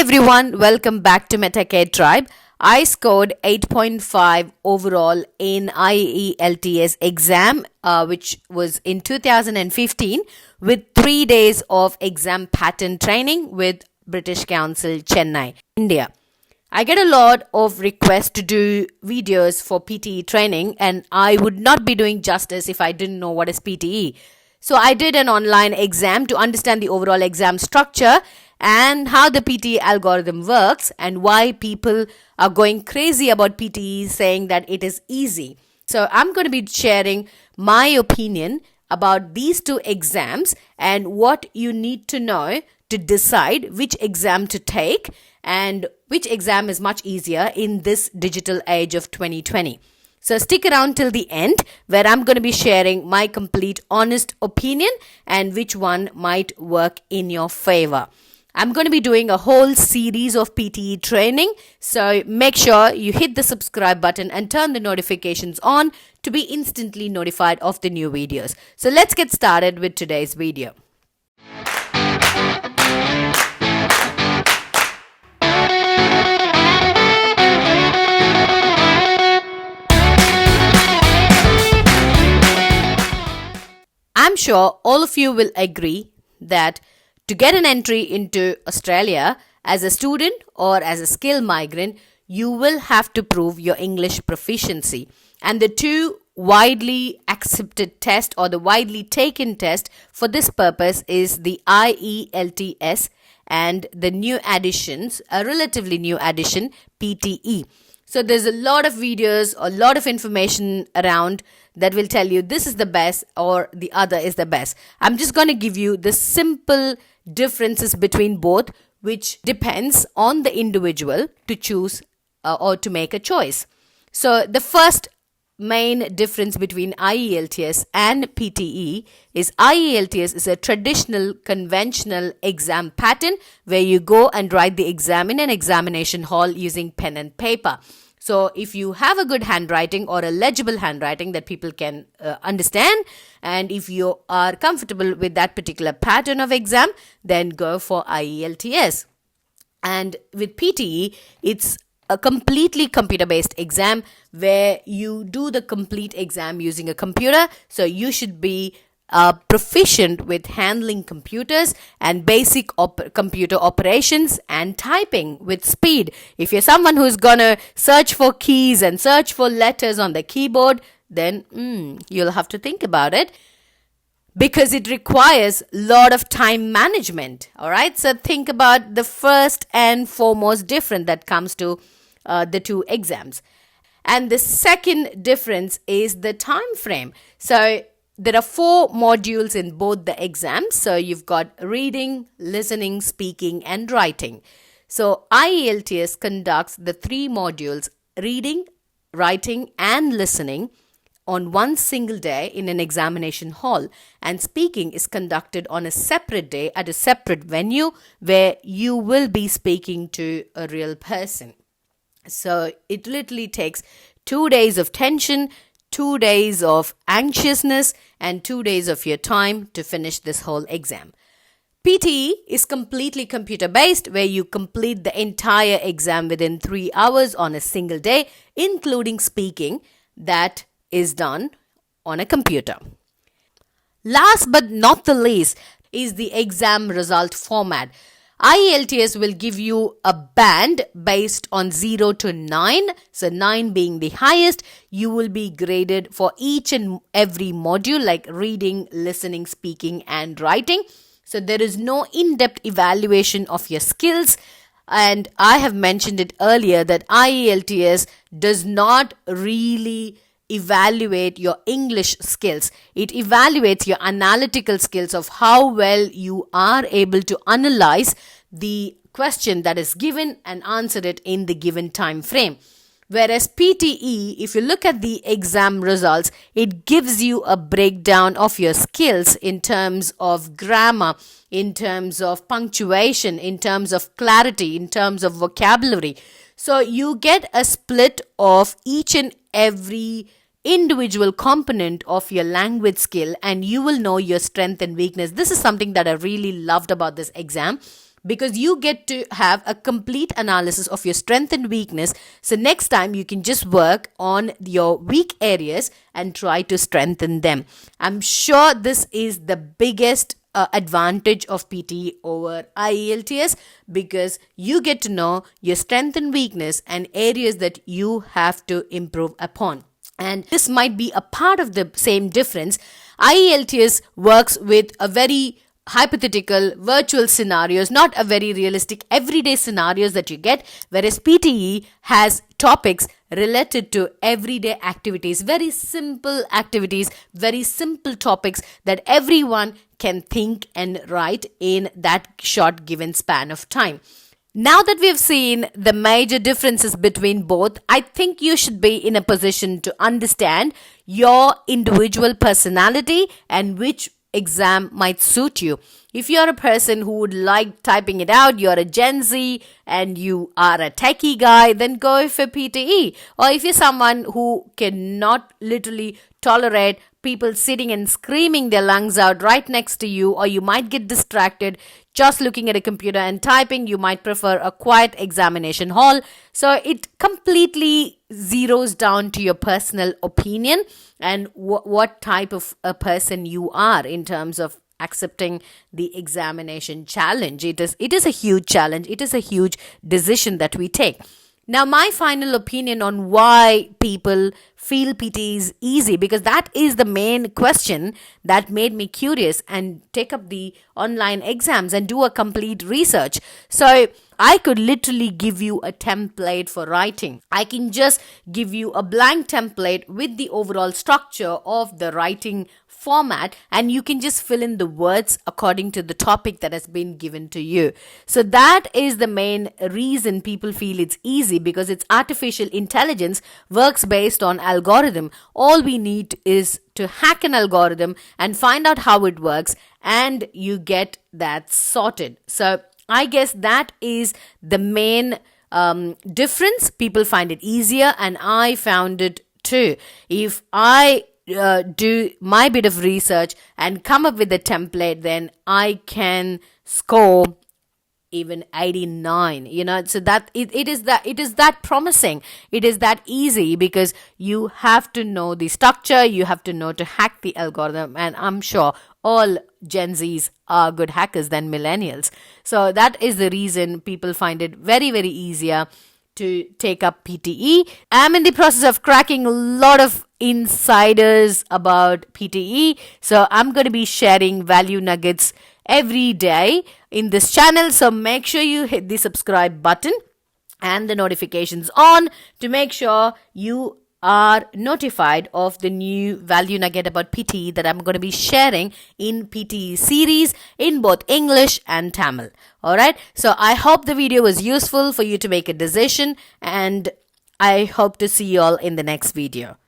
everyone, welcome back to MetaCare Tribe. I scored 8.5 overall in IELTS exam, which was in 2015 with 3 days of exam pattern training with British Council, Chennai, India. I get a lot of requests to do videos for PTE training, and I would not be doing justice if I didn't know what is PTE. So I did an online exam to understand the overall exam structure and how the PTE algorithm works and why people are going crazy about PTE saying that it is easy. So I'm going to be sharing my opinion about these two exams and what you need to know to decide which exam to take and which exam is much easier in this digital age of 2020. So stick around till the end where I'm going to be sharing my complete honest opinion and which one might work in your favor. I'm going to be doing a whole series of PTE training, so make sure you hit the subscribe button and turn the notifications on to be instantly notified of the new videos. So let's get started with today's video. I'm sure all of you will agree that to get an entry into Australia as a student or as a skilled migrant, you will have to prove your English proficiency. And the two widely accepted test or the widely taken test for this purpose is the IELTS and the new additions, a relatively new addition, PTE. So there's a lot of videos, a lot of information around that will tell you this is the best or the other is the best. I'm just going to give you the simple differences between both, which depends on the individual to choose or to make a choice. So the first main difference between IELTS and PTE is IELTS is a traditional conventional exam pattern where you go and write the exam in an examination hall using pen and paper. So if you have a good handwriting or a legible handwriting that people can understand, and if you are comfortable with that particular pattern of exam, then go for IELTS. And with PTE, it's a completely computer-based exam where you do the complete exam using a computer. So you should be proficient with handling computers and basic computer operations and typing with speed. If you're someone who's gonna search for keys and search for letters on the keyboard, then you'll have to think about it because it requires a lot of time management. All right, so think about the first and foremost difference that comes to the two exams. And the second difference is the time frame. So there are 4 modules in both the exams. So you've got reading, listening, speaking, and writing. So IELTS conducts the 3 modules, reading, writing, and listening, on one single day in an examination hall. And speaking is conducted on a separate day at a separate venue where you will be speaking to a real person. So it literally takes 2 days of tension, 2 days of anxiousness, and 2 days of your time to finish this whole exam. PTE is completely computer-based where you complete the entire exam within 3 hours on a single day, including speaking, that is done on a computer. Last but not the least is the exam result format. IELTS will give you a band based on 0 to 9. So 9 being the highest, you will be graded for each and every module like reading, listening, speaking, and writing. So there is no in-depth evaluation of your skills. And I have mentioned it earlier that IELTS does not really evaluate your English skills. It evaluates your analytical skills of how well you are able to analyze the question that is given and answer it in the given time frame. Whereas PTE, if you look at the exam results, it gives you a breakdown of your skills in terms of grammar, in terms of punctuation, in terms of clarity, in terms of vocabulary. So you get a split of each and every individual component of your language skill and you will know your strength and weakness. This is something that I really loved about this exam because you get to have a complete analysis of your strength and weakness. So next time you can just work on your weak areas and try to strengthen them. I'm sure this is the biggest advantage of PTE over IELTS, because you get to know your strength and weakness and areas that you have to improve upon. And this might be a part of the same difference. IELTS works with a very hypothetical virtual scenarios, not a very realistic everyday scenarios that you get, whereas PTE has topics related to everyday activities, very simple activities, very simple topics that everyone can think and write in that short given span of time. Now that we've seen the major differences between both, I think you should be in a position to understand your individual personality and which exam might suit you. If you're a person who would like typing it out, you're a Gen Z and you are a techie guy, then go for PTE. Or if you're someone who cannot literally tolerate people sitting and screaming their lungs out right next to you, or you might get distracted just looking at a computer and typing, you might prefer a quiet examination hall. So it completely zeroes down to your personal opinion and what type of a person you are in terms of accepting the examination challenge. It is a huge challenge. It is a huge decision that we take. Now, my final opinion on why people feel PTE is easy, because that is the main question that made me curious and take up the online exams and do a complete research. So I could literally give you a template for writing. I can just give you a blank template with the overall structure of the writing format, and you can just fill in the words according to the topic that has been given to you. So that is the main reason people feel it's easy, because it's artificial intelligence, works based on algorithm. All we need is to hack an algorithm and find out how it works, and you get that sorted. So I guess that is the main difference. People find it easier, and I found it too. If I do my bit of research and come up with a template, then I can score even 89, so that it is that promising, it is that easy, because you have to know the structure, you have to know to hack the algorithm, and I'm sure all Gen Zs are good hackers than millennials. So that is the reason people find it very, very easier to take up PTE. I'm in the process of cracking a lot of insiders about PTE, so I'm going to be sharing value nuggets every day in this channel. So make sure you hit the subscribe button and the notifications on to make sure you are notified of the new value nugget about PTE that I'm going to be sharing in PTE series in both English and Tamil. Alright, so I hope the video was useful for you to make a decision, and I hope to see you all in the next video.